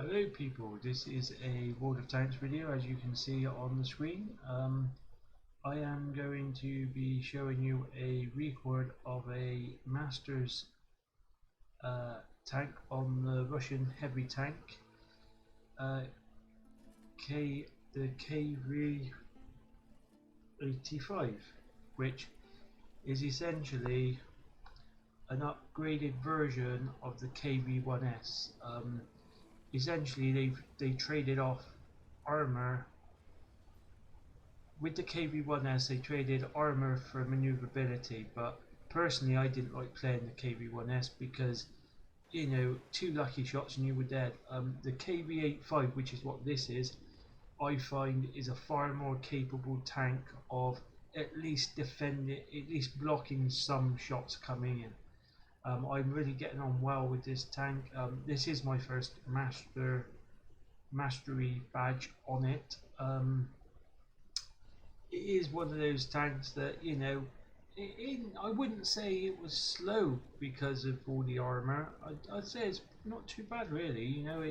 Hello people, this is a World of Tanks video as you can see on the screen. I am going to be showing you a record of a Masters tank on the Russian heavy tank, the KV-85, which is essentially an upgraded version of the KV-1S. Essentially they traded off armor with the KV-1S. They traded armor for maneuverability, but personally I didn't like playing the KV-1S because, you know, 2 lucky shots and you were dead. The KV-85, which is what this is, I find is a far more capable tank of at least defending, at least blocking some shots coming in. I'm really getting on well with this tank. This is my first mastery badge on it. It is one of those tanks that, you know, I wouldn't say it was slow because of all the armor. I'd say it's not too bad really. You know,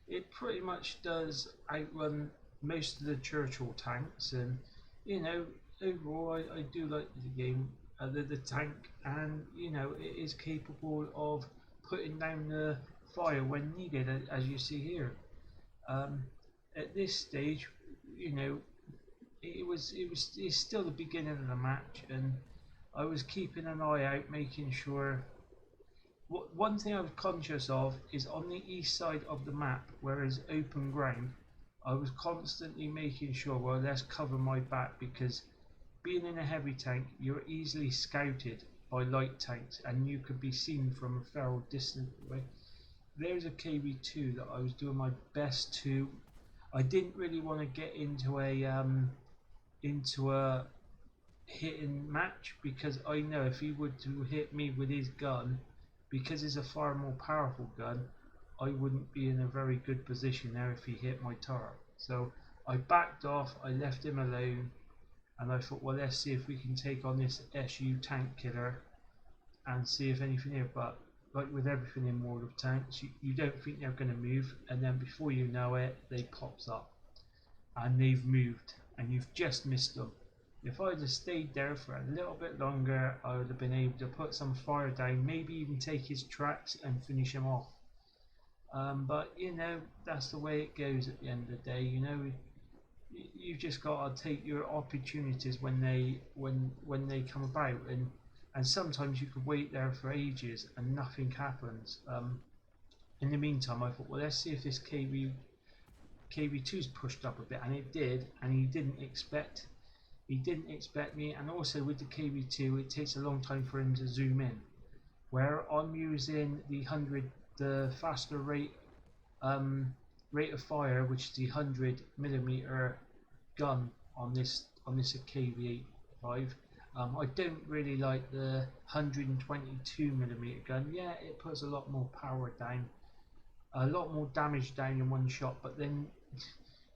it pretty much does outrun most of the Churchill tanks, and you know, overall I do like the game. The tank, and you know, it is capable of putting down the fire when needed, as you see here. At this stage, you know, it's still the beginning of the match, and I was keeping an eye out, making sure. One thing I was conscious of is on the east side of the map, where is open ground, I was constantly making sure, well, let's cover my back, because being in a heavy tank, you're easily scouted by light tanks and you could be seen from a fair distance away. There's a KV-2 that I was doing my best to. I didn't really want to get into a hitting match, because I know if he were to hit me with his gun, because it's a far more powerful gun, I wouldn't be in a very good position there if he hit my turret. So I backed off, I left him alone, and I thought, well, let's see if we can take on this SU tank killer and see if anything here. But like with everything in World of Tanks, you don't think they're going to move, and then before you know it, they pops up and they've moved and you've just missed them. If I'd have stayed there for a little bit longer, I would have been able to put some fire down, maybe even take his tracks and finish him off. But you know, that's the way it goes at the end of the day. You know, you've just got to take your opportunities when they come about, and sometimes you could wait there for ages and nothing happens. In the meantime, I thought, well, let's see if this KV-2's pushed up a bit, and it did, and he didn't expect me. And also with the KV-2, it takes a long time for him to zoom in, where I'm using the faster rate of fire, which is the 100mm gun on this KV-85. I don't really like the 122mm gun. Yeah, it puts a lot more power down, a lot more damage down in one shot, but then,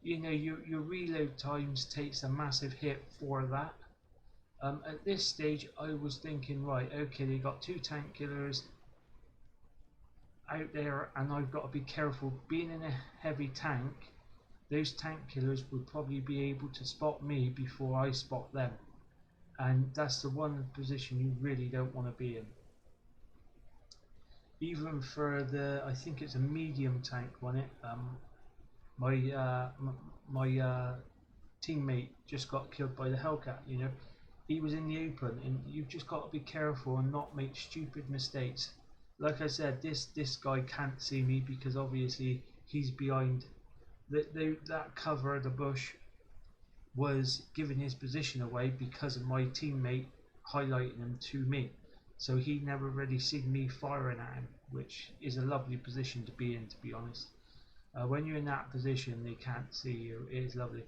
you know, your reload times takes a massive hit for that. At this stage I was thinking, right, okay, they got 2 tank killers out there, and I've got to be careful. Being in a heavy tank, those tank killers would probably be able to spot me before I spot them, and that's the one position you really don't want to be in. Even for the, I think it's a medium tank on it, my teammate just got killed by the Hellcat. You know, he was in the open, and you've just got to be careful and not make stupid mistakes. Like I said, this guy can't see me because obviously he's behind. That cover of the bush was giving his position away because of my teammate highlighting him to me. So he never really seen me firing at him, which is a lovely position to be in, to be honest. When you're in that position, they can't see you. It is lovely.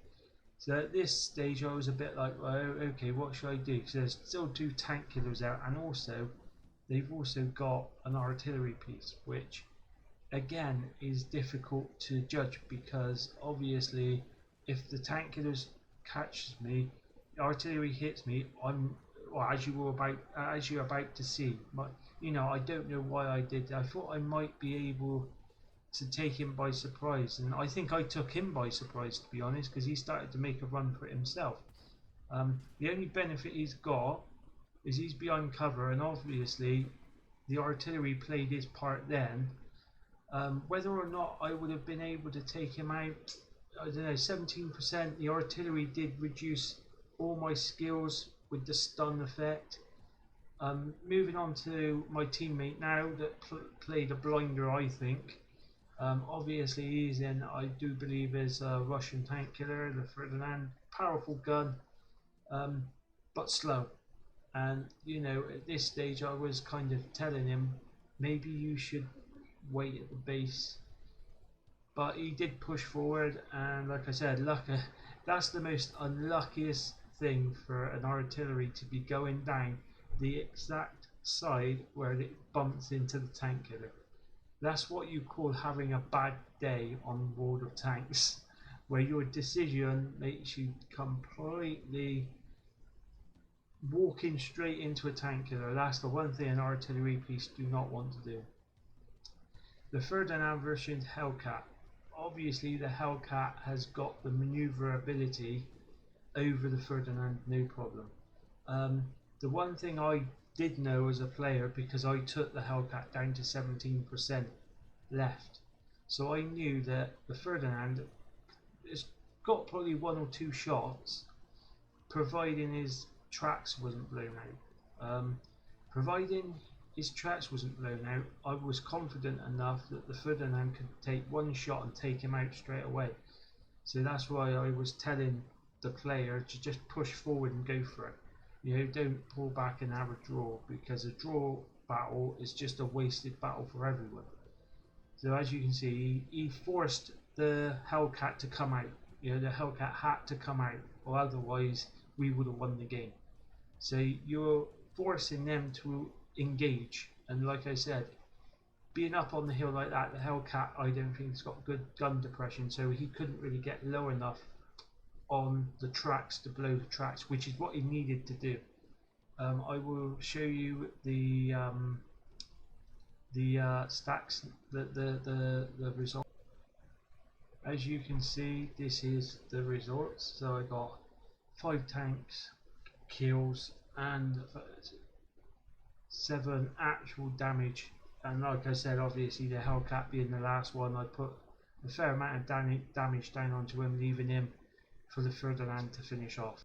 So at this stage, I was a bit like, well, okay, what should I do? Because there's still 2 tank killers out, and also they've also got an artillery piece, which again is difficult to judge, because obviously if the tank killers catches me, the artillery hits me, I'm, well, as you're about to see. But you know, I don't know why I did that. I thought I might be able to take him by surprise, and I think I took him by surprise, to be honest, because he started to make a run for it himself. The only benefit he's got is he's behind cover, and obviously the artillery played his part then. Whether or not I would have been able to take him out, I don't know, 17%. The artillery did reduce all my skills with the stun effect. Moving on to my teammate now that played a blinder, I think. Obviously he's in, I do believe, is a Russian tank killer, the Ferdinand. Powerful gun, but slow. And you know, at this stage I was kind of telling him maybe you should wait at the base, but he did push forward, and like I said, that's the most unluckiest thing for an artillery, to be going down the exact side where it bumps into the tank killer. That's what you call having a bad day on World of Tanks, where your decision makes you completely walking straight into a tank killer. That's the one thing an artillery piece do not want to do. The Ferdinand version Hellcat. Obviously the Hellcat has got the maneuverability over the Ferdinand, no problem. The one thing I did know as a player, because I took the Hellcat down to 17% left, so I knew that the Ferdinand has got probably one or two shots, providing his tracks wasn't blown out. Providing his tracks wasn't blown out, I was confident enough that the Ferdinand could take one shot and take him out straight away. So that's why I was telling the player to just push forward and go for it. You know, don't pull back and have a draw, because a draw battle is just a wasted battle for everyone. So as you can see, he forced the Hellcat to come out. You know, the Hellcat had to come out, or otherwise we would have won the game. So you're forcing them to engage, and like I said, being up on the hill like that, the Hellcat I don't think has got good gun depression, so he couldn't really get low enough on the tracks to blow the tracks, which is what he needed to do. I will show you the stacks, the result. As you can see, this is the results. So I got 5 tanks kills and 7 actual damage, and like I said, obviously the Hellcat being the last one, I put a fair amount of damage down onto him, leaving him for the Ferdinand to finish off.